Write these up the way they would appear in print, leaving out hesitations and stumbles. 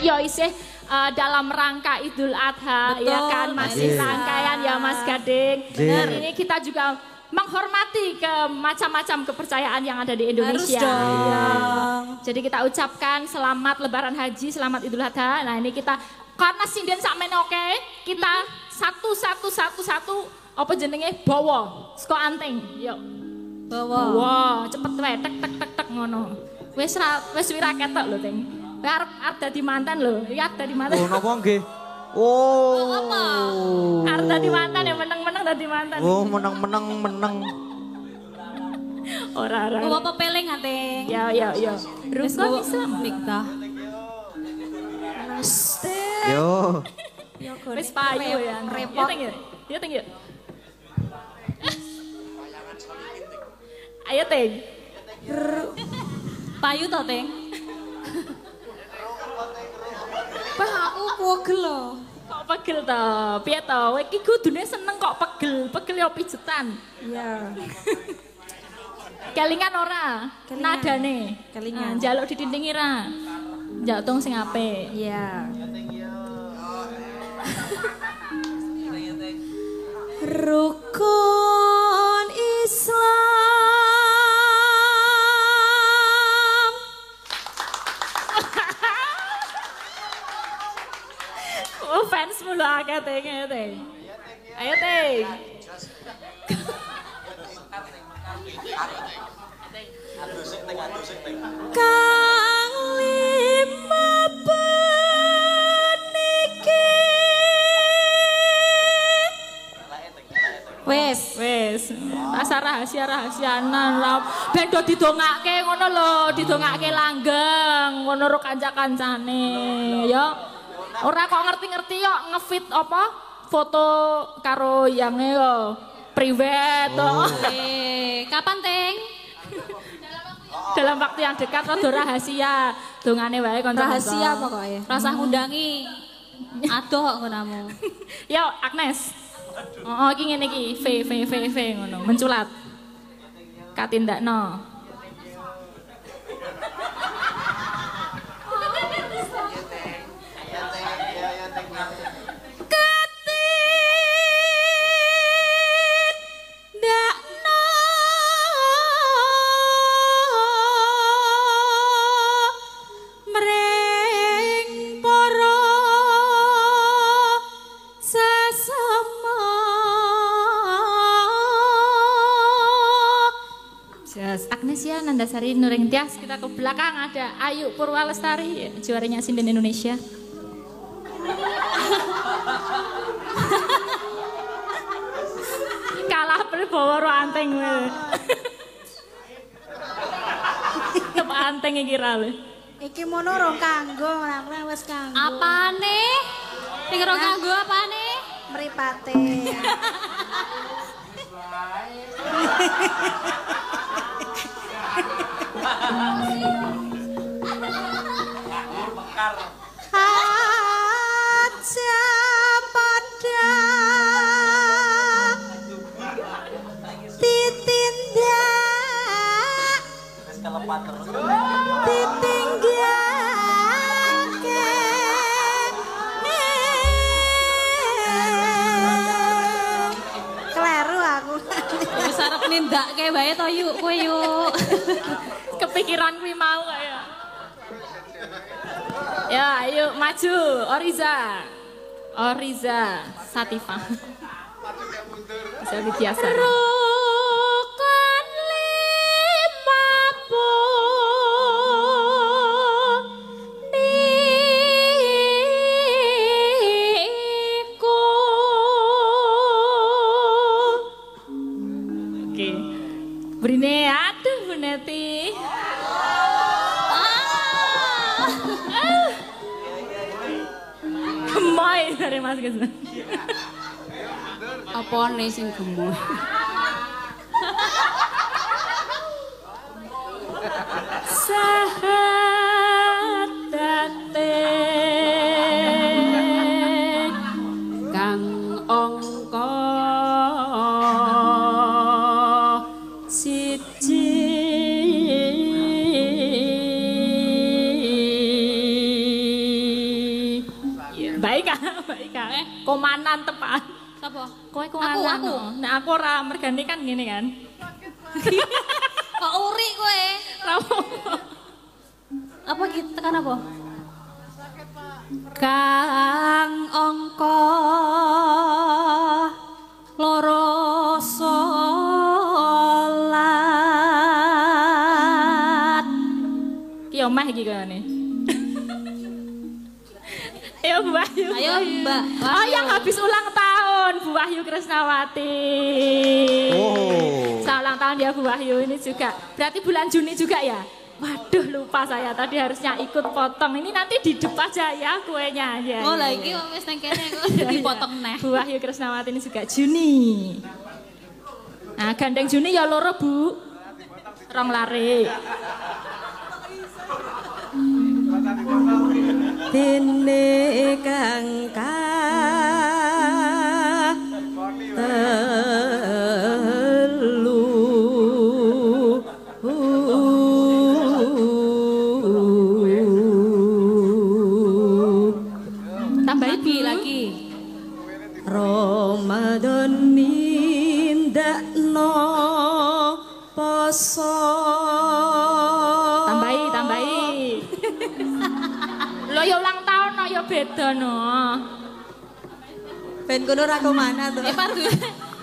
ya isih dalam rangka Idul Adha. Betul, ya kan masih rangkaian ya Mas Gading. Benar. Ini kita juga menghormati ke macam-macam kepercayaan yang ada di Indonesia. Ya. Jadi kita ucapkan selamat Lebaran Haji, selamat Idul Adha. Nah ini kita karena sinden sakmene oke, kita satu apa jenenge bawa saka anting. Yuk. Bawa. Cepet wae tek ngono. Wis wira ketok lho, Ting. Arep dadi mantan lho. Iki arep dadi mantan. Oh napa nggih? Oh. Apa? Arep dadi mantan ya meneng-meneng dadi mantan. Oh meneng. Ora. Oh apa peling Ting? Ya. Rukun Islam nikah. Yo. Wis payu ya. Repot. Ya Ting. Ayo Ting. Payu to Ting? Bah aku pegel lho. Kok pegel to? Piye to? Kowe iki kudune seneng kok pegel. Pegel ya pijetan. Iya. Kelingan ora? Nadane. Kelingan. Njaluk didindingi ra? Njaluk tong sing apik. Iya. Rukun Islam. Oh fans mulu akeh Ting. Ayo Ting. Kang lima peniki. Wes. Rasa rahasia-rahasianan lah. Ben do didongake ngono lho, didongake langgeng, ngono ro kanca-kancane, ya. Ora kok ngerti-ngerti yo ngefit apa? Foto karo yange yo priwet to. Kapan Ting? Dalam waktu yang dekat rada rahasia. Dongane wae kanca. Rahasia pokoknya. Rasa ngundangi. Adoh kok ngonamu. Yo Agnes. Oh iki ngene iki, V ngono, menculat. Katindakno. Katindakno mring para sesama. Agnesia Nandasari Nuring Tias. Kita ke belakang ada Ayu Purwalestari, juaranya sinden Indonesia. Kalah perbawa ro anteng we. Tep anteng iki ra lho. Iki mono rong kanggo, aku wis kanggo. Apane? Sing ora kanggo apane? Mripate. Aja pada ditindak ditinggake kleru aku. Wis arep nindakake wae to yuk kowe yuk. Kepikiran kuwi mau kaya. Ya, ayo maju Oriza Satifah. Bisa biasa. Rukun lima niku. Oke. Brine aduh Bu Neti. Gemoy dari Mas Gus. Apa nih sing gemoy? Sahatate Kang angka siji. Baik ah, baik ah. Komanan tepat. Sapa? Kowe komanan. Aku. Nek aku ora mergane kan ngene kan. Kok uri kowe? Rawo. Apa gitu tekan apa? Kang angka loro salat. Ki omah iki kayane. Ayo Bu Wahyu. Ayo Mbak. Oh yang habis ulang tahun Bu Wahyu Krisnawati. Oh. Selamat ulang tahun ya Bu Wahyu ini juga. Berarti bulan Juni juga ya? Waduh lupa saya tadi harusnya ikut potong. Ini nanti di depan aja ya kuenya ya. Oh ya, lagi ya. wis nang kene kok dipotong neh. Bu Wahyu Krisnawati ini juga Juni. Nah gandeng Juni ya loro Bu. Rong lare. Dene kang telu Tambahi Lagi. Ramadan nindakno poso. Tambahi. Lo ya ulang tahun no ya beda no. Ben kono ra mana to.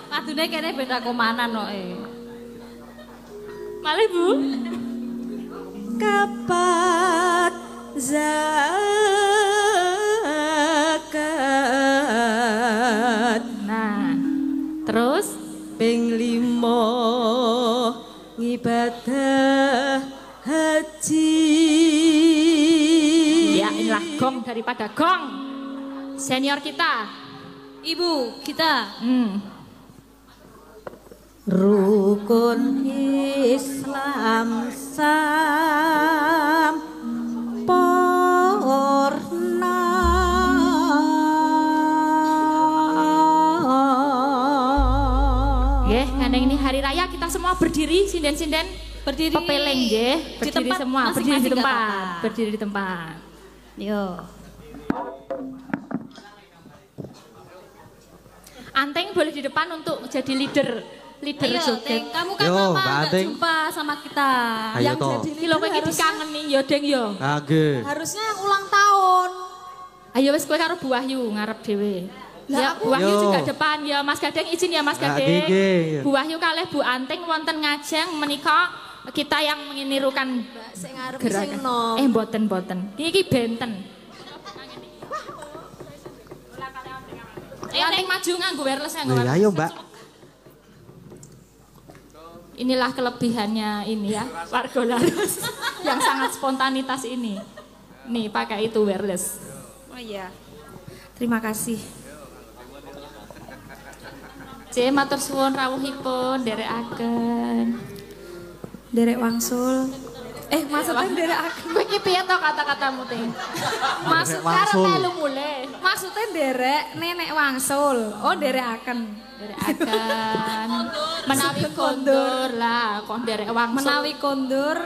Padune kene beda komanan kok Malih Bu. Kapat zakat. Nah, terus Ping 5 ngibadah haji. ya inilah gong daripada gong. Senior kita. Ibu kita. Rukun Islam sampurna. Nggih, ngandeng ini hari raya kita semua berdiri sinden-sinden Berdiri pepeleng nggih, di berdiri tempat semua, berdiri di masing-masing tempat, gak apa-apa. berdiri di tempat. Yo. Anteng boleh di depan untuk jadi leader Ayo, joget. Teng, kamu kan Yo, lama Mbak nggak Anteng. jumpa sama kita. Ayo Yang toh. jadi Iki lho kowe iki dikangeni ya Deng ya. Kage. harusnya yang ulang tahun. Ayo wis kowe karo Bu Wahyu ngarep dhewe. Lah, Ya, aku- Bu Wahyu Yo. juga depan ya Mas Gadeng izin ya Mas Nah, Gadeng. gigi. Bu Wahyu kalih Bu Anteng wonten ngajeng menika kita yang menirukan Sing ngarep sing gerakan. nom. Mboten. Iki benten. Anteng maju nganggo wireless nganggo Wih, wireless. ayo Mbak. Inilah kelebihannya ini ya, Warga Larus yang sangat spontanitas ini. Nih pakai itu wireless. Oh iya. Terima kasih. C matur suwun rawuhipun nderekaken. Derek wangsul. Maksudnya derek aku. Kowe iki piye to kata-katamu teh? Maksud wangsul. Karep melu mulai. Maksudnya derek nenek wangsul. Oh derek akan. Nderekaken. Menawi kondur lah, kok nderek wangsul. Menawi kondur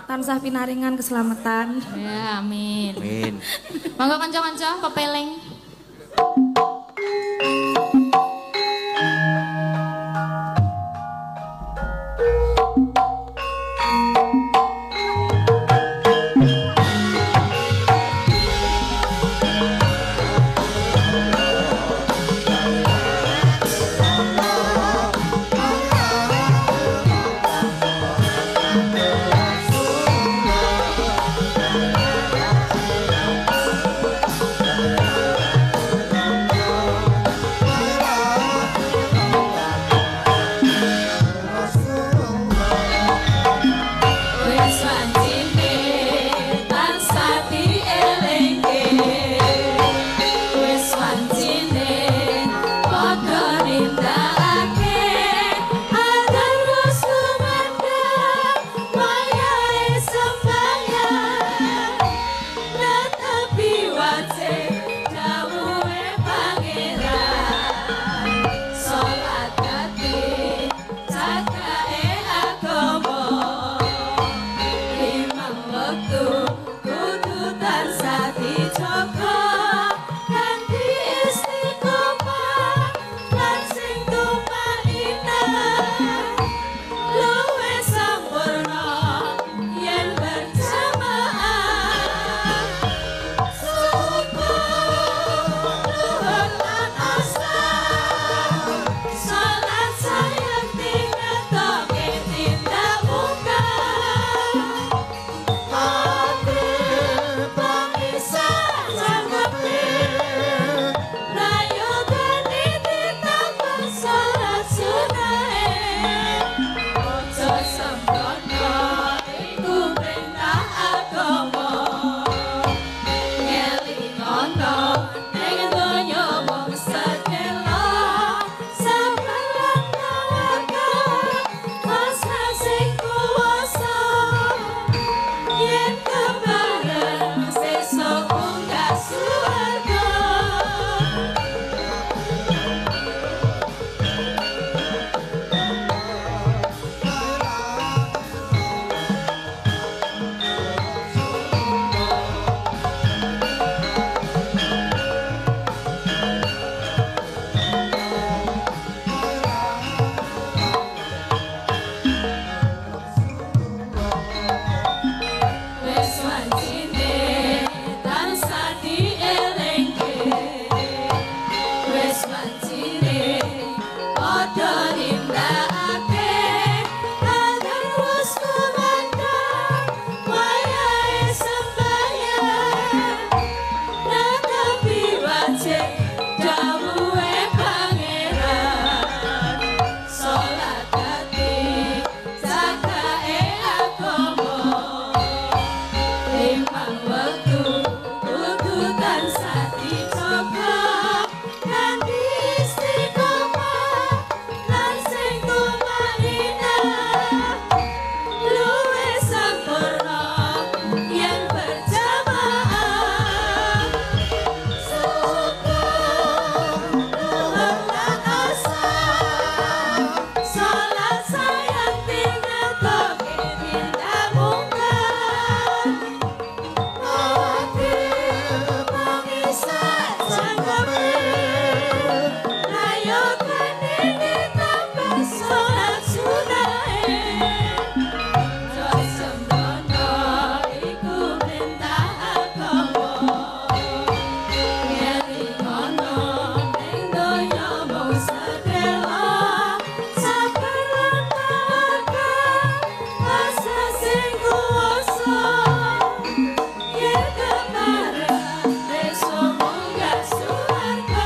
tansah pinaringan keselamatan. Ya, amin. Amin. Monggo kanca-kanca pepeleng. tansah dicoba kanthi istiqomah lan sing tumanina luwih sempurna yen berjamaah syukur luhur lan asa salat sayang tinggal toke tindak mungkar mobil pengisah jangkape ayo kanini tambah salat sunahe Joy sembono iku perintah agama yen ngono ning donya mung sedela sabar lan tawakal asa sing kuwasa yen kemarin besok munggah swarga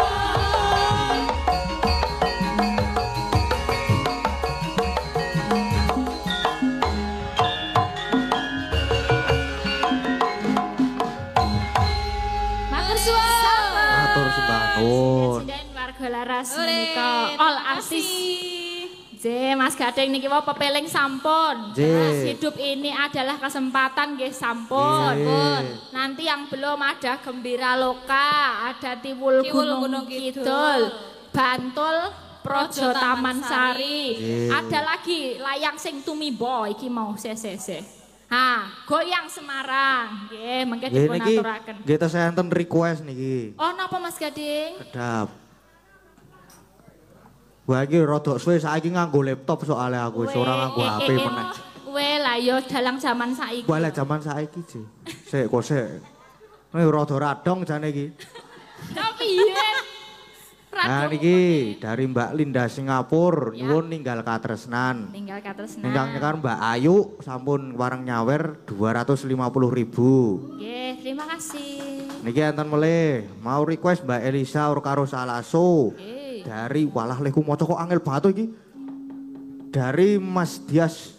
Matur suwun. Matur sembah nuwun. Presiden warga laras Oleh, menika all terima artis. kasih. J Mas Gading niki wau pepeling sampun. J. Terus hidup ini adalah kesempatan nggih sampun. J. Nanti yang belum ada Gembira Loka, ada Tiwul Tiwul Gunung Gunung Kidul, Kidul. Bantul Projo Taman Sari. J. Ada lagi layang sing tumibo iki mau se. Ha, goyang Semarang. Nggih, mengke Nggih dipun niki aturaken. kita enten request niki. Oh, napa Mas Gading? Kedap. Wah iki rada suwe saiki nganggo laptop soalnya aku wis ora nganggo HP meneh. Kowe lah yo dalang zaman saiki. Wah lek jaman saiki sih. Sik kok sik. Nek rada radong jane iki. Tapi piye? Nah niki dari Mbak Linda Singapura nyuwun ninggal katresnan. Tinggal katresnan. Ingkang nyekar Mbak Ayu sampun wareng nyawer 250.000. Nggih, terima kasih. Niki enten melih mau request Mbak Elisa ur karo Salaso. Nggih. Dari walah leku maca kok angel banget iki. Dari Mas Dias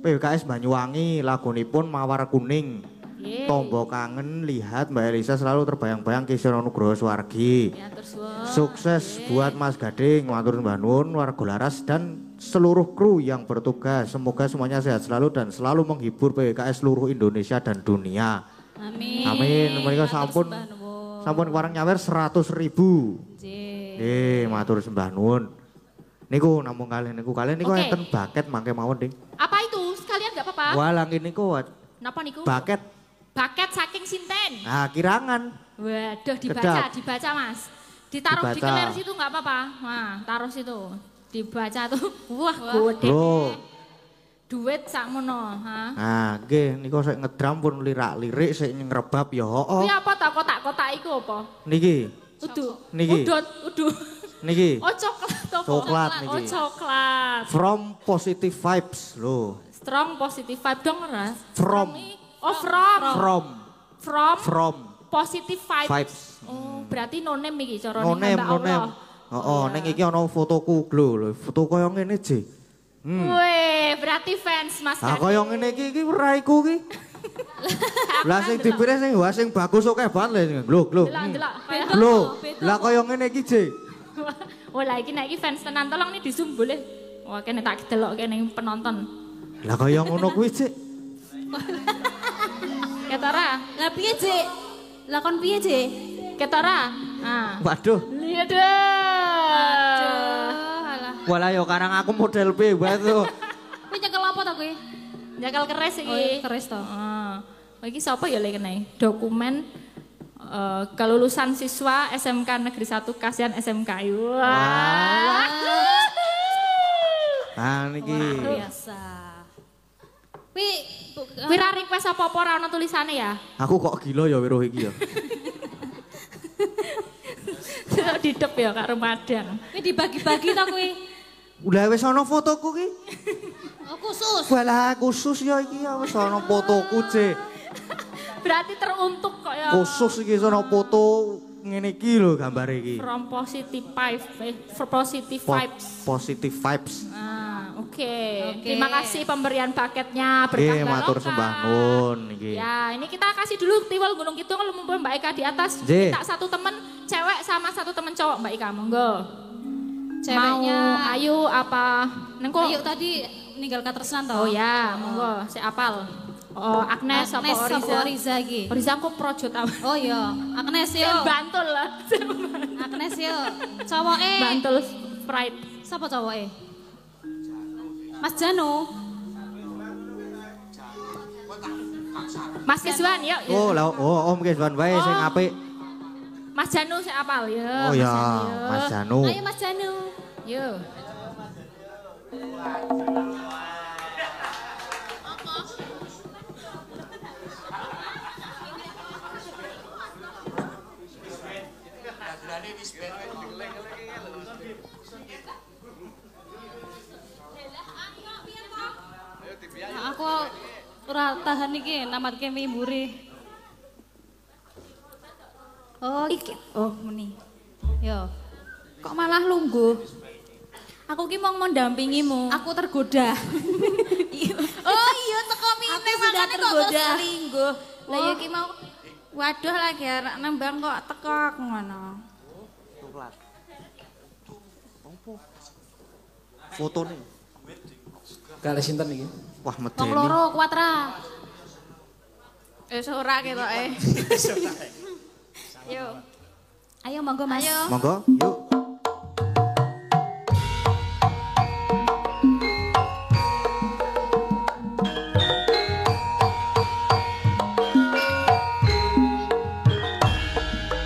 PKS Banyuwangi lagunipun Mawar Kuning. Nggih. Tombo kangen lihat Mbak Elisa selalu terbayang-bayang Kisah Nugroho Swargi. Ya terus. Sukses buat Mas Gading, matur Mbah Nuwun, warga Laras dan seluruh kru yang bertugas. Semoga semuanya sehat selalu dan selalu menghibur PKS seluruh Indonesia dan dunia. Amin. Amin. Mereka Matur sampun sembah nuwun. sampun warang nyawer 100.000. Matur sembah nuwun. Niku namung kalian niku Oke. enten baket mangke mawon, Ding. Apa itu? Sekalian enggak apa-apa? Walang niku Napa niku? baket. Baket saking sinten? Nah, kirangan. Waduh, Kedap. dibaca Mas. Ditaruh di Dibaca. keler situ enggak apa-apa. Nah, taruh situ. Dibaca tuh. Wah, gede. Loh. Duit sakmono, ha. Nah, nggih niku sik ngedram pun lirak-lirik sik ngrebab ya hooh. Kuwi apa ta kotak-kotak iku apa? Niki, Udu. Niki. Udu. niki. Oh, coklat apa? Coklat niki. Oh, coklat. From Positive Vibes lho. Strong positive vibe dong ora? From. Oh, from. From Positive vibes. Vibes. Oh, berarti no name iki carane No name, Mbak no Allah. name. Heeh, ning iki ana fotoku lho, foto kaya ngene, Ji. Weh, berarti fans Mas Ah Gading. kaya ngene iki ora iku iki. Lah sing dipilih sing wah sing bagus oke banget lho. Lho. Delok-delok. Lho, lah kaya ngene iki, Ji. Oh, lah iki nek iki fans tenan tolong nih di zoom boleh. Wah, kene tak delok kene penonton. Lah kaya ngono kuwi, Ji. Ketara, Lah piye, Dik? Lah kon piye, Dik? ketara. Nah. Waduh. Lihat deh. Alah. Walah yo karang aku model B wae tuh. Kowe nyekel apa ta kowe? Nyekel keres iki. Oh, iya, keres to. Oh, iki sapa ya lek kene? Dokumen kelulusan siswa SMK Negeri 1 Kasihan SMK. Wah. Nah niki. Biasa. Wi, Wira request apa-apa ora ono tulisane ya? Aku kok gila ya weruh iki ya. Didep ya karo Madang. kowe dibagi-bagi ta kowe? Udah wis ana fotoku ki. Oh, khusus. Walah khusus ya iki ya wis ana fotoku, Ji. Berarti teruntuk kok ya. Khusus iki ana foto ngene iki lho gambar iki. From positive vibes, for positive vibes. Positive vibes. Nah, Oke. Terima kasih pemberian paketnya berkah Nggih, matur barokah. sembah nuwun nggih. Ya, ini kita kasih dulu tiwal Gunung Kidul kalau mumpung Mbak Ika di atas. Nggih. Minta satu temen cewek sama satu temen cowok Mbak Ika, monggo. Ceweknya Mau Ayu apa? Nengko. Ayu tadi ninggal katresnan Oh toh. ya, monggo, saya apal. Oh, Agnes apa Agnes Oriza? apa Oriza iki? Oriza kok projo tau. Oh iya, Agnes yo. Bantul lah. Agnes yo. Cowoke. Bantul Sprite. Sapa cowoke? Mas Jano. Mas Keswan yuk. Oh, lah Om Keswan wae sing apik. Mas Janu saya apal ya. Oh ya, Janu, Mas Janu. Ayo Mas Jano. Yuk. Aku ora tahan iki namatke mimburi. Oh, Iki, oh meni. yo. Kok malah lungguh? Aku ki mau mendampingimu. Aku tergoda. Oh iya teko mine Aku sudah makane kok tergoda. terus lingguh. Lah ya ki mau waduh lagi arek nembang kok teko ngono. Fotone. Kali sinten iki? Wah, Wong medeni. loro kuatra. Ora ketoke. Yo. Ayo monggo Mas. Ayo. Monggo, yuk.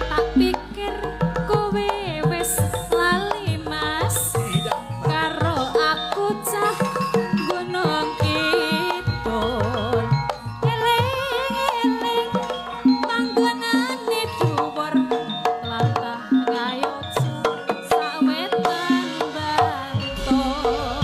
Tak pikir kowe wis lali Mas. Karo aku cah gunung kidul. Eling-eling panggonane dhuwur lantah kaya sawetan bantul.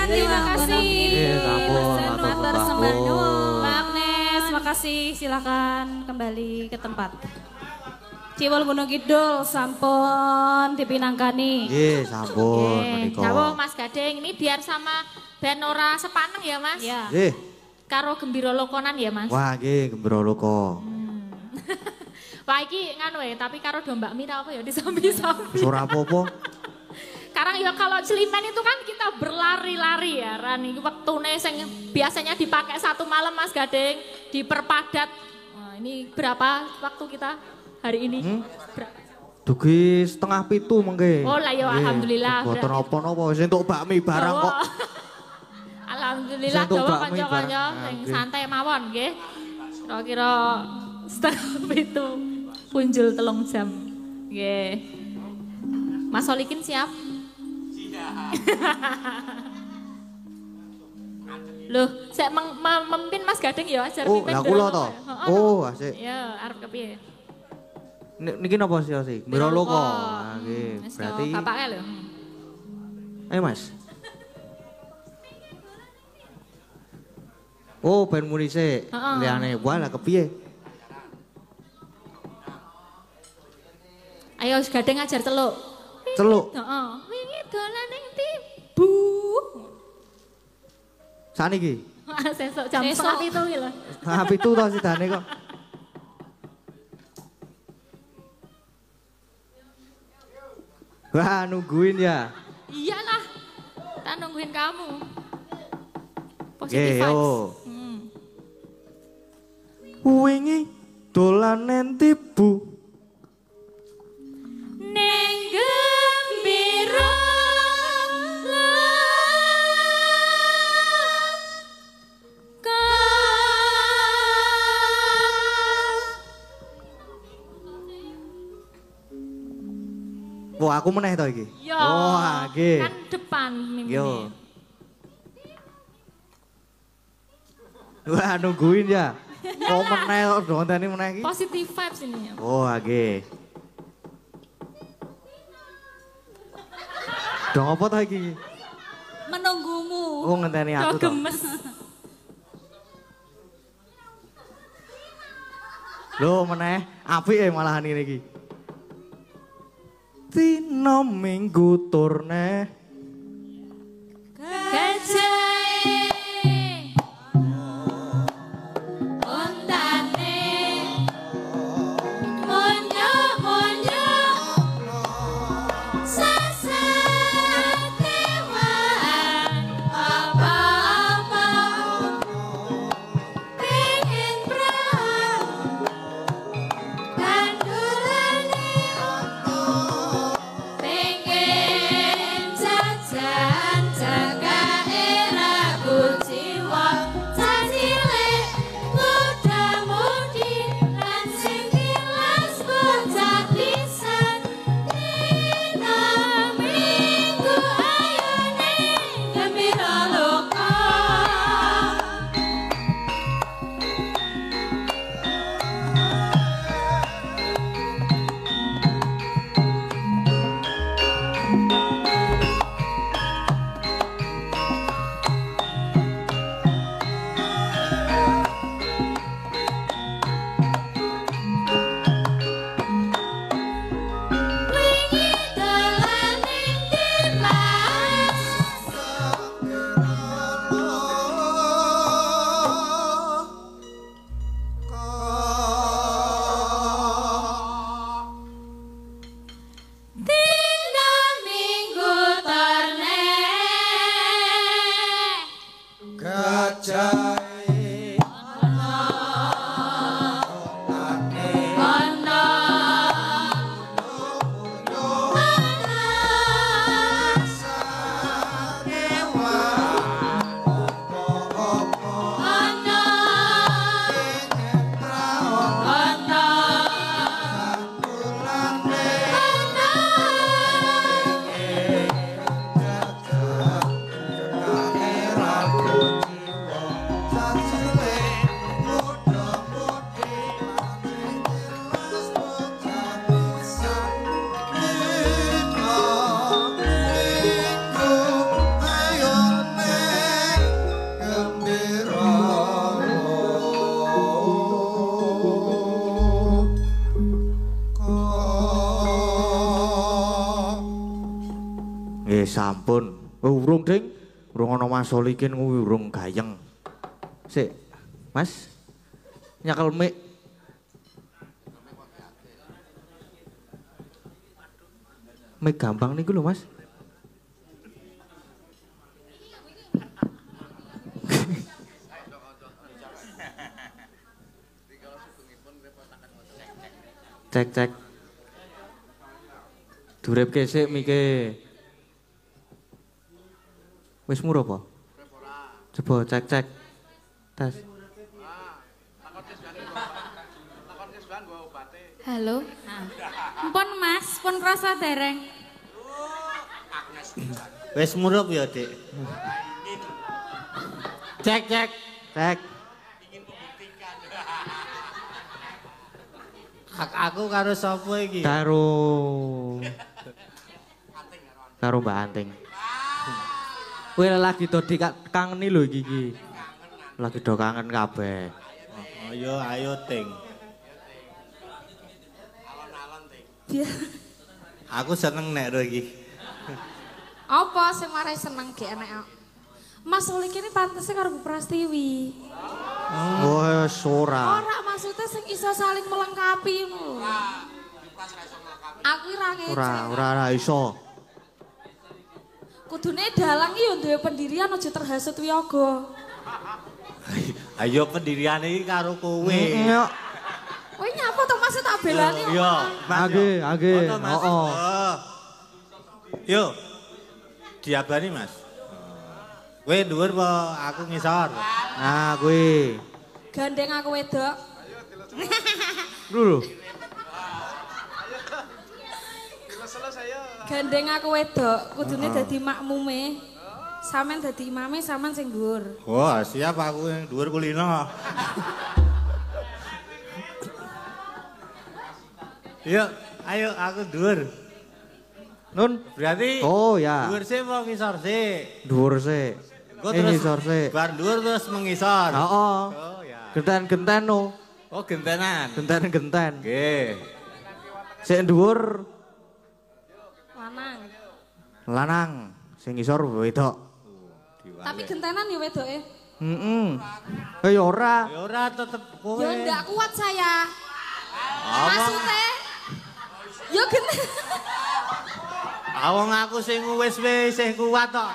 terima kasih. Sampun, matur sembah nuwun. nuwun. Mbak Agnes, makasih. Silakan kembali ke tempat. Ciwol Gunung Kidul sampun dipinangkani. Nggih, sampun menika. Dawuh Mas Gading, ini biar sama band ora sepaneng ya Mas? Ya. Nggih. Karo Gembira Lokonan ya Mas? Wah, nggih Gembira Loko. Wah iki nganu ya, tapi karo domba mira apa ya disambi-sambi. Ora apa-apa. Sekarang ya kalau Celimen itu kan kita berlari-lari ya Ran. Ini waktune sing biasanya dipakai 1 malam Mas Gading, diperpadat. Nah, ini berapa waktu kita hari ini? Berapa? Dugi 6:30 mengke. Oh lah ya alhamdulillah. Boten apa-apa wis entuk bakmi barang kok. Alhamdulillah Sing entuk dawa bakmi kanca-kanca barang. sing Nggih. santai mawon nggih. Kira-kira 6:30 punjul 3 jam. Nggih. Mas Solikin siap? Loh, saya memimpin Mas Gading ya ajar Oh, mimpin lah kula Gembira to. Loko ya? Oh, asik. Ya, arep kepiye? Niki napa sih? Gembira Loko. Ah, Nggih, wis berarti yo, bapake lho. ayo Mas. Oh, ben muni sik. Heeh. Liyane wah lah kepiye? Ayo Mas Gading ajar celuk. Celuk. Heeh. Wingi dolan ning tibu. Saniki. Sesuk jam Sesuk. 7:30 iki lho. Ah, pitu to sidane kok. Wah, nungguin ya. Iyalah. Kita nungguin kamu. Oke, Positive vibes. yo. Wingi dolanen tibu. Ning Gembira Wah, aku meneh to iki. Yo. Wah, nggih. Kan depan mimpinnya. Yo. Wah, nungguin ya. Oh, meneh kok donteni meneh iki. Positive vibes ini ya. Oh, nggih. Dong apa to iki? Menunggumu. Oh, ngenteni Yo aku to. gemes. Loh, meneh apik malahan ini iki. Dino Minggu turne. Gajahe ontane monyo-monyo sasatewan apa-apa pengen prau kandulane pengen jajan jaga era kuciwa cacile muda-mudi lan sing tilas bocah pisan dina minggu ayune gembira loka. Wingi dolan ning Dimas dina minggu torne ana ana ana Sampun. Oh, urung Ding. Urung ana Mas Solikin kuwi urung gayeng. Sik. Mas. Nyakel mik. Mik gampang niku lho, Mas. Cek. Duripke sik mike. Wis murah apa? Coba cek. Tes. Halo. Mpun Mas, pun krasa dereng. Wis murup ya, Dik. Cek. Hak aku karo sapa iki? Karo Mbak Anting. Kowe lagi do dikangeni lho iki. Lagi do kangen kabeh. Oh ya ayo Ting. Aku seneng nek ro iki. Apa sing marai seneng ge enek? Mas Solik ini pantese karo Bu Prastiwi. Wah, ora. Ora maksudnya sing iso saling melengkapi ngono. Aku ora ngece. Ora iso. Kudune dalang iki yo duwe pendirian aja terhasut wiyaga. Ayo pendirian iki karo kowe. Kowe nyapa to Mas tak belani kok. Yo, Age. Oh. Yo. Diabani Mas. Kowe dhuwur apa aku ngisor? Nah, kuwi. Gandeng aku wedok. Lho. Gandeng aku wedok, kudune dadi makmume. Sampeyan dadi imame, sampean sing dhuwur. Wah, siap aku yang dhuwur kulino. Yuk, ayo aku dhuwur. Nun, Berarti oh ya. dhuwur sih mau ngisor sih. Dhuwur sik. Kok terus ngisor sik. bar dhuwur terus mengisor. Heeh. Oh ya. Genten-genten no. Oh gentenan. Genten-genten. Nggih. Sik dhuwur Lanang. lanang, sing ngisor wedok. Tapi gentenan ya wedoke. Heeh. Ya ora. Ya ora tetep kowe. Ya ndak kuat saya. Awang, Maksudnya ya genten. awang aku sing wis sing kuat tok.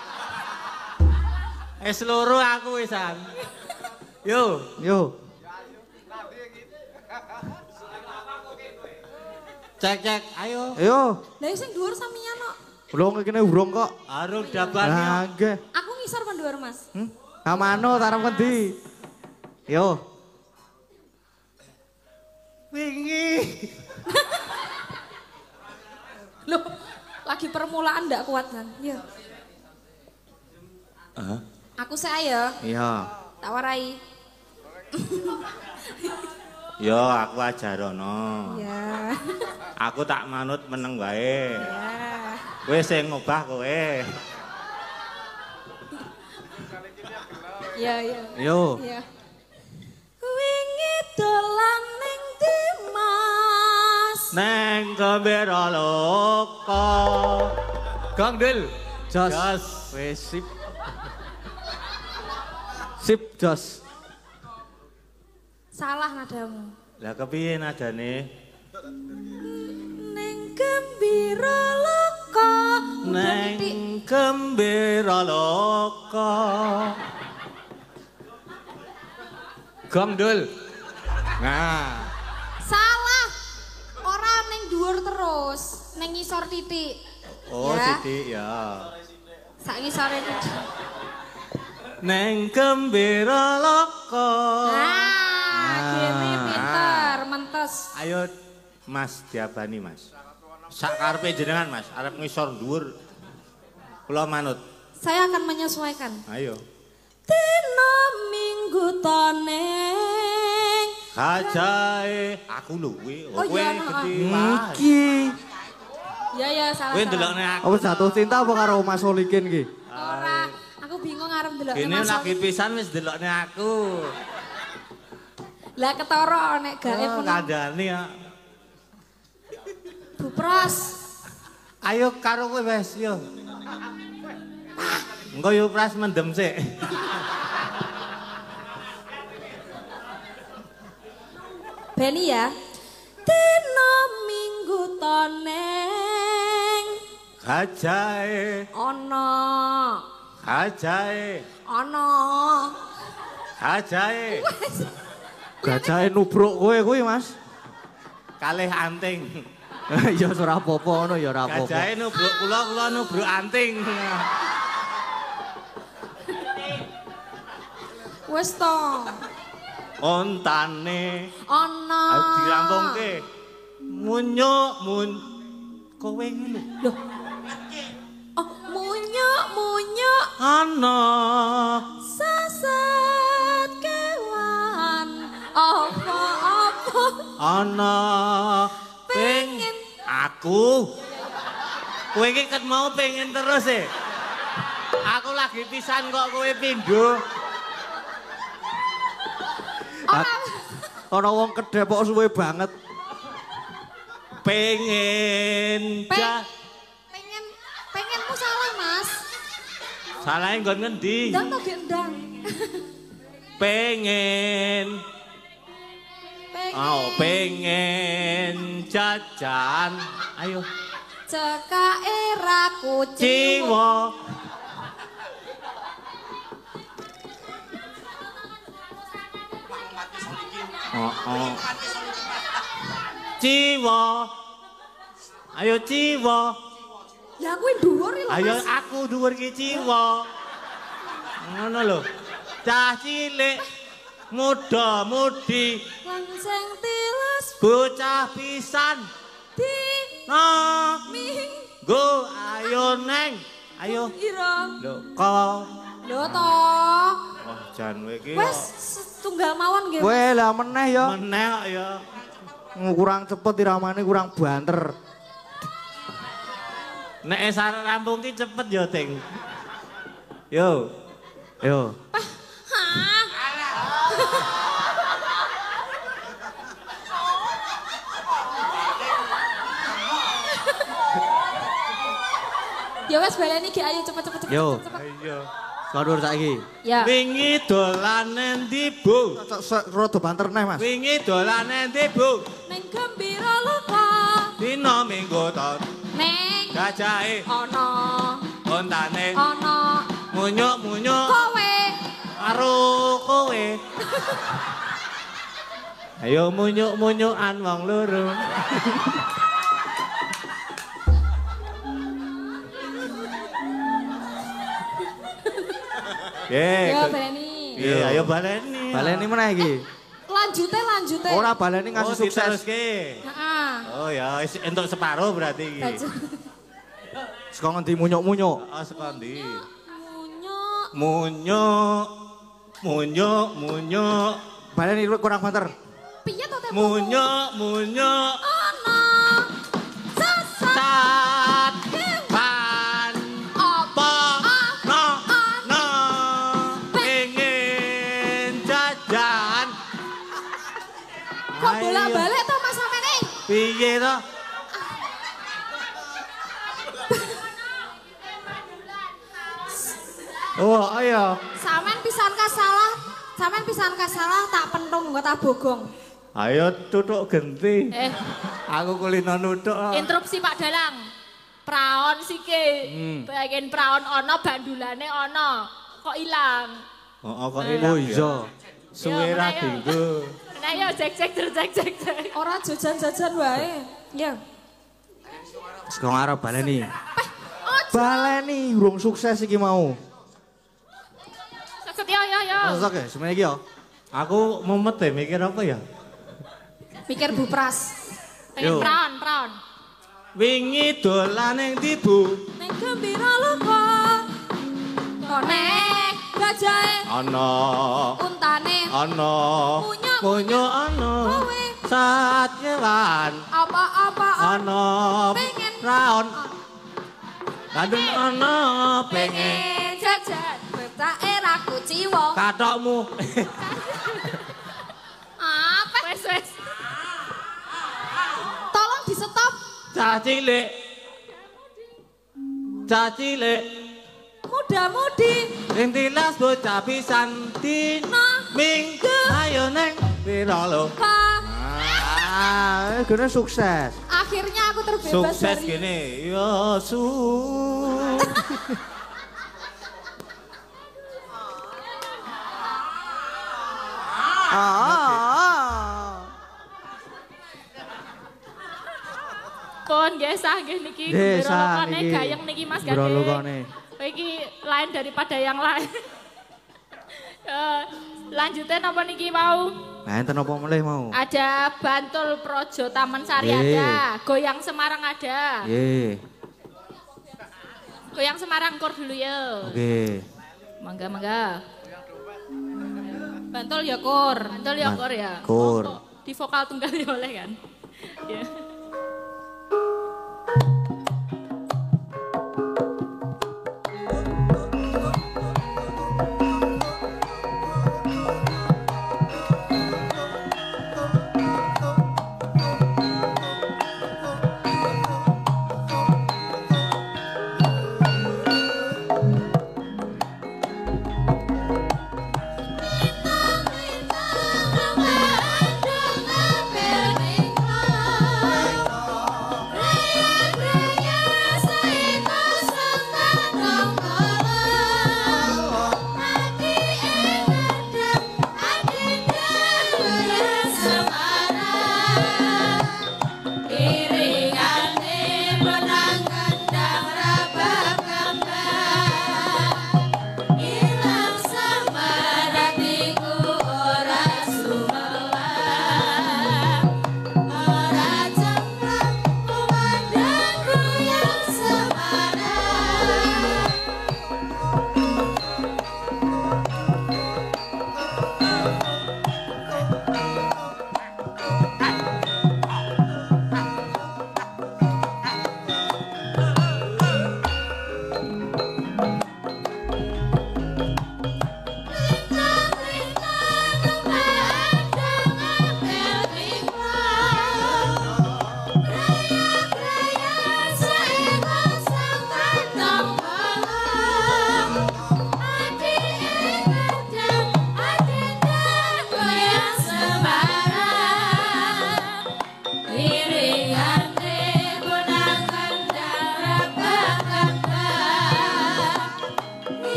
Loro aku wisan. Yo. Cek, ayo. Lah sing dhuwur sampeyan kok. Belum kene urung kok. Arung daban yo. Nah, nggih. Aku ngisor kon dhuwur, Mas. Kamano tarep kendi? Yo. Wingi. Loh, lagi permulaan ndak kuat kan? Ya. Aku sih ayo, Iya. tak warai. Yo aku ajarono. Ya. Aku tak manut meneng wae. Ya. Kowe sing ngobah kowe. Ya. Yo. Ya. Wingi dolan ning Dimas. Neng gembira loka. Kang Dil. Jos. Jos. Wis sip. Sip jos. Salah nadamu. Lah kepiye nadane? Ning gembira loka. Neng gembira loka. Kang Dil. Nah. Salah. Ora ning dhuwur terus, ning ngisor titik. Oh, Ya. Siti ya. Sak ngisore titik. Neng gembira loka. Nah, gini pinter, mentes. Ayo Mas diabani Mas. Sak karepe jenengan Mas, arep ngisor dhuwur. Kula manut. Saya akan menyesuaikan. Ayo. Dina minggu toneng. Kajae aku lho kuwi. Oh, Kowe iya, gede no. Mas. Iki. Ya salah. Kowe salah. ndelokne aku. Apa jatuh cinta apa karo Mas Solikin ki? Ora, aku bingung arep ndelok Ini lagi pisan wis ndelokne aku. Lah ketara nek gaib Oh, kandhani ya. Bu Pros. Ayo karo kowe wes yo. Engko yo pras mendem sik. Beni ya. Dina minggu toneng Gajahe ana Gajahe ana Gajahe Gajahe nubruk kowe kuwi, Mas. kalih anting. Ya ora apa-apa ngono ya ora apa-apa. Gajahe nubruk kula nubruk anting. wis to. Ontane Ana. dirampungke. Munyuk kowe iki lho. Oh, munyuk Ana sasat kewan apa-apa ana pengen aku. Kowe iki ket mau pengen terus e. Aku lagi pisan kok kowe pindho. Ana wong kedhep kok suwe banget. Pengenmu salah Mas. Salahe nggon ngendi? Ndang to gendang. Pengen pengen jajan. Ayo. Cekake ra kucing. Ciwa. Ciwa. Ayo ciwa. Ya kuwi dhuwur lho. Ayo aku dhuwur ki ciwa. Ngono lho. Cah cilik muda mudi Langsung tilas bocah pisan di go ayo neng ayo ira. lho kok Lho to. wah jan kowe iki Wes tunggal mawon nggih. Kowe lah meneh ya. meneh kok ya Kurang cepet iramane kurang banter. nek sareng rampung ki cepet ya ting yo Ya wes baleni iki ayo cepet. Yo. ayo Kondur saiki. Ya. wingi dolan endi Bu Rada banter neh, Mas. wingi dolan endi Bu Ning gembira luka. dina minggu ton Ning gajahe ana ontane ana munyuk kowe. karo kowe ayo munyuk-munyukan wong loro Ya baleni. Iya, ayo baleni. Baleni meneh iki. Lanjute. Ora baleni ngasih sukses. Diteruske. Heeh. Oh ya, entuk separo berarti iki. Saka ngendi munyuk-munyuk. Oh, saka ndi? Munyuk. Munyuk. Baleni kurang banter. Piye to tempo? Munyuk. Ana. Sasat Sat pan apa? no pengen jajan. Kok bolak-balik to Mas sampeyan? Piye to? Oh, ayo. Sampeyan pisan kasalah tak pentung nggo tak bogong. Ayo tutuk genti. Eh, Aku kulino nutuk. interupsi Pak Dalang. Praon sike. Bagian praon ono, bandulane ono. Kok ilang? Oh, kok ilang. Oh iya. Suwe ra dinggo. Nah yo cek. Ora jajan-jajan wae. Ya. Saka ngarep baleni. Baleni urung sukses iki mau. Seket yo. Masuk ya, semuanya iki ya. Aku mumet deh mikir apa ya? Mikir bupras. Pengen Yo. praon. Wingi dolan ning ndi, Bu? Ning gembira luka. Kone gajahe Ana. untane Ana. Munyuk ana. kowe. Saat kewan. Apa-apa Ana. pengen Raon. Kadung ana pengen jajan. Betake ra kuciwa. katokmu. Apa? Wes. Tolong di stop. Cah cilik. Muda padamu di Ing tilas bocah pisan minggu ayo neng piro lo. Gini sukses. Akhirnya aku terbebas Sukses dari gini. Yo su. Pun gesah nggih niki gerolokane gayeng niki Mas Gading. Gerolokane. Iki lain daripada yang lain. Lanjutin apa niki mau? Nah, enten apa mulai mau? Ada Bantul Projo Taman Sari ada, Goyang Semarang ada. Goyang Semarang kur dulu ya. Oke. Mangga mangga. Bantul ya kur. Bantul ya kur ya. Kur. Di vokal tunggal ya boleh kan? Ya.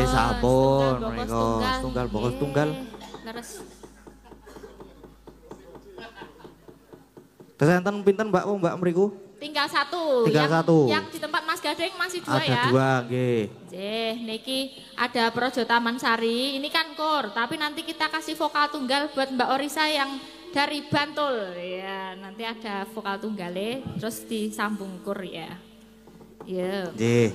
Sampun, tunggal bokos tunggal. Leres. Kesenten pinten Mbak Mbak mriku? Tinggal satu. Tinggal satu. Yang di tempat Mas Gading masih dua ya. Ada dua, nggih. Nggih, niki ada Projo Taman Sari. Ini kan kur, tapi nanti kita kasih vokal tunggal buat Mbak Orisa yang dari Bantul. Ya, nanti ada vokal tunggale terus disambung kur ya. Iya. Nggih.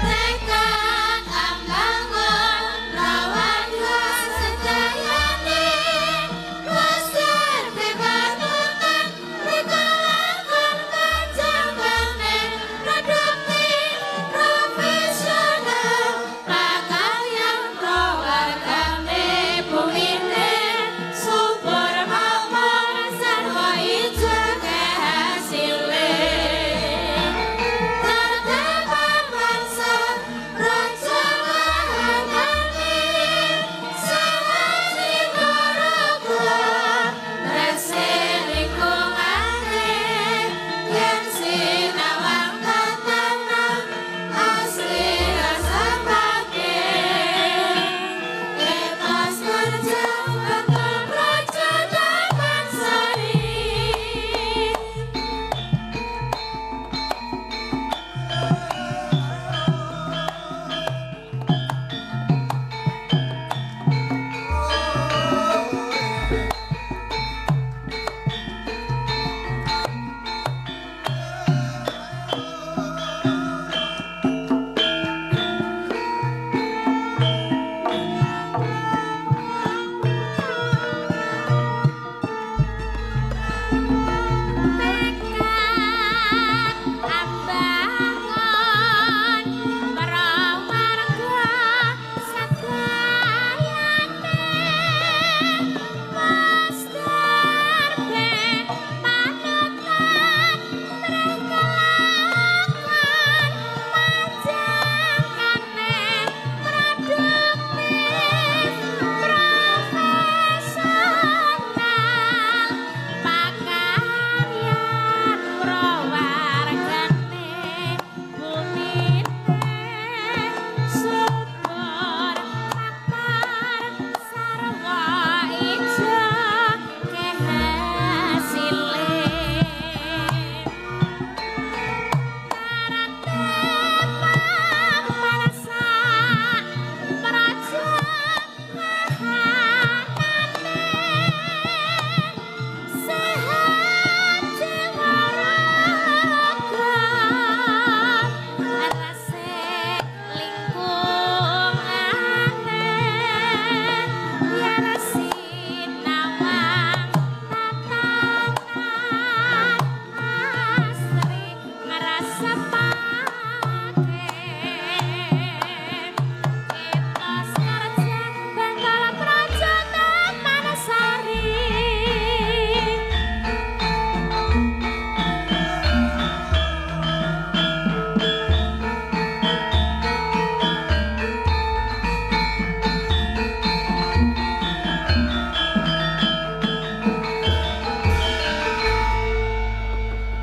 Tekan ambang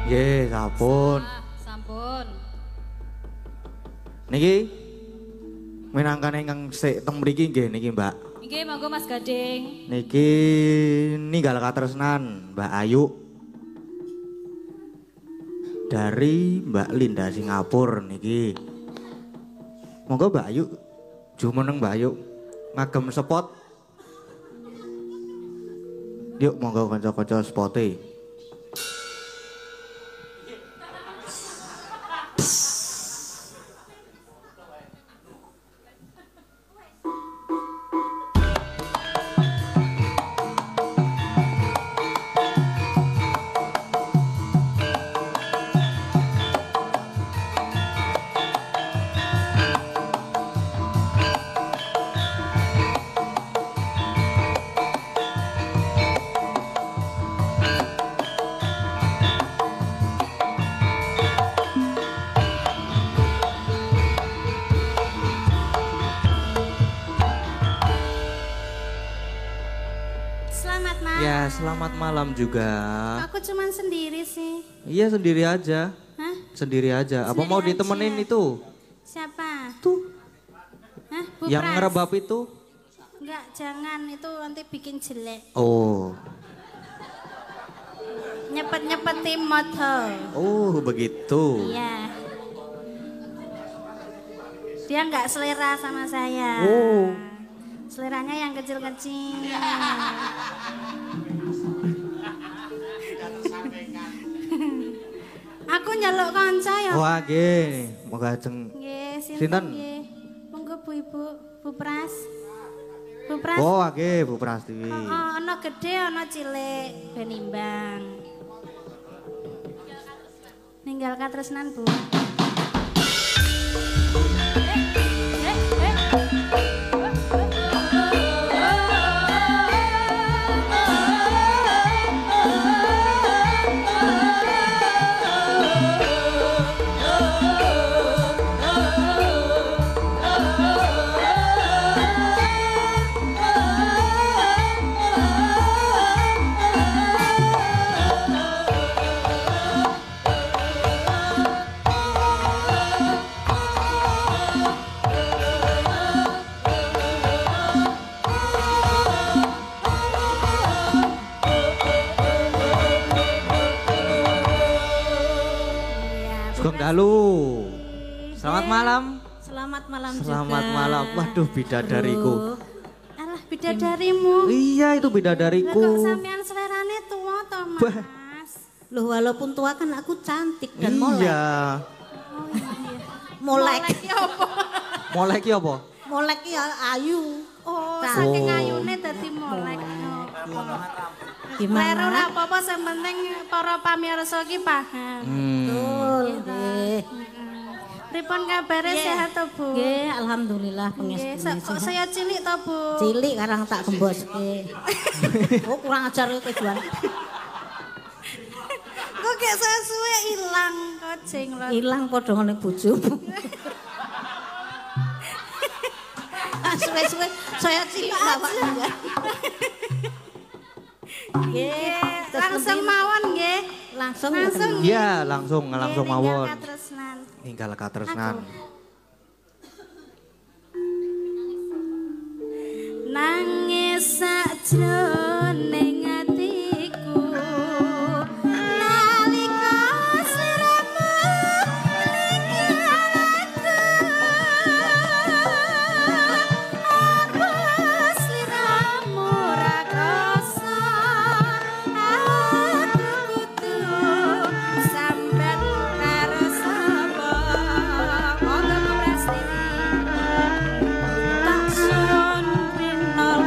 Nggih, sampun. Sampun. Niki minangkane ingkang sik teng mriki nggih niki, Mbak. Nggih, monggo Mas Gading. Niki ninggal katresnan Mbak Ayu dari Mbak Linda Singapura niki. Monggo Mbak Ayu, jumeneng Mbak Ayu ngagem spot. Yuk monggo kanca-kanca spote. Selamat malam juga. Aku cuman sendiri sih. Iya sendiri aja. Hah? Sendiri aja. Apa Sendiri mau aja. ditemenin itu? Siapa? Tuh. Hah? Bu Yang Pras? ngerebab itu? Enggak, jangan. Itu nanti bikin jelek. Oh. Nyepet-nyepetin motor. Oh begitu. Iya. Dia nggak selera sama saya. Oh. Seleranya yang kecil-kecil. Aku nyeluk kanca ya. Wah nggih, moga ajeng. Nggih, Sinten? nggih. Monggo Bu Ibu, Bu Pras. Bu Pras. Oh nggih Bu Prastiwi. Ana gede, ana cilik, ben imbang. Ninggal katresnan, Bu. Sugeng dalu. Selamat malam. Selamat malam Selamat juga. malam. Waduh bidadariku. Alah, bidadarimu. Iya itu Lah bidadariku. kok sampean selerane tua toh, Bah. Mas? Loh walaupun tua kan aku cantik dan molek. Iya. Molek. Ya apa? Molek ki apa? Molek ya ayu. Oh, Nah. saking Oh. ayune dadi molek. Gimana? Lero ora apa-apa, sing penting para pamirsa ki paham. Betul. Nggih. Pripun kabare sehat to, Bu? Nggih, alhamdulillah Nggih, pengestune kok sehat. saya cilik to, Bu? Cilik karang tak gemboske. Oh kurang ajar kowe Juan. Kok gak saya suwe ilang kok jenglot. Ilang padha ngene bojomu. Suwe-suwe saya cilik bapak. Nggih, langsung mawon nggih. Langsung Langsung. Iya langsung Nggih, mawon. ninggal katresnan. Ninggal katresnan. Nangis sakjroning atiku nalika sliramu ninggal aku apa sliramu ra krasa aku kudu sambat karo sapa monggo Prastiwi tak sun pinol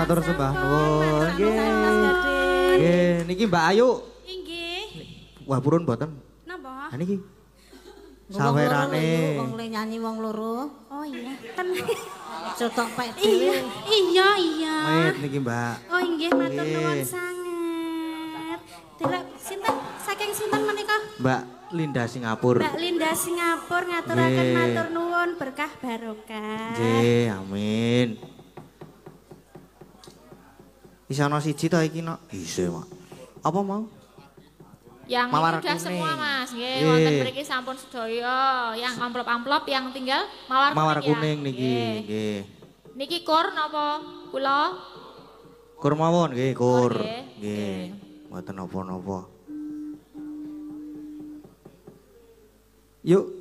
matur sembah nuwun. Nggih, niki Mbak Ayu. Inggih. Wah, purun mboten. Napa? Ha niki. Sawerane. Wong le nyanyi wong loro. Oh iya, tenang. Cotok pek dhewe. Iya. Wait niki Mbak. Oh inggih matur nuwun sanget. Delok sinten saking sinten menika? Mbak Linda Singapura. Mbak Linda Singapura ngaturaken matur nuwun berkah barokah. Nggih, amin. Isa ana siji ta iki nok? Isih, Mak. Apa mau? Yang Mawar ini udah kuning. semua Mas, nggih wonten mriki sampun sedaya. Yang amplop-amplop yang tinggal mawar kuning ya. niki, nggih. Niki kur napa kula? Kur mawon nggih, kur. Oh, nggih. Nggih. Mboten napa-napa. Yuk.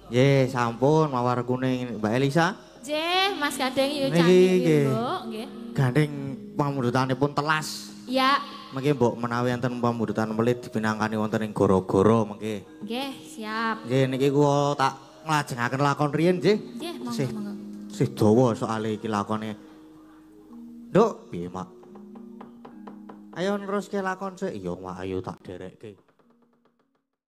Nggih, sampun mawar kuning Mbak Elisa. Nggih, Mas Gading yo Niki, canggih nggih. Bu, nggih. Gandeng pamundutanipun telas. Ya, Mengki mbok menawi enten pamundutan melit dipinangkani wonten ing goro-goro mengki. nggih, siap. Nggih niki kula tak nglajengaken lakon riyin nggih. Nggih, Sih. monggo. Sih dawa soal iki lakone. Nduk, piye, Mak? Ayo neruske lakon sik. Iya, Mak, ayo tak derekke.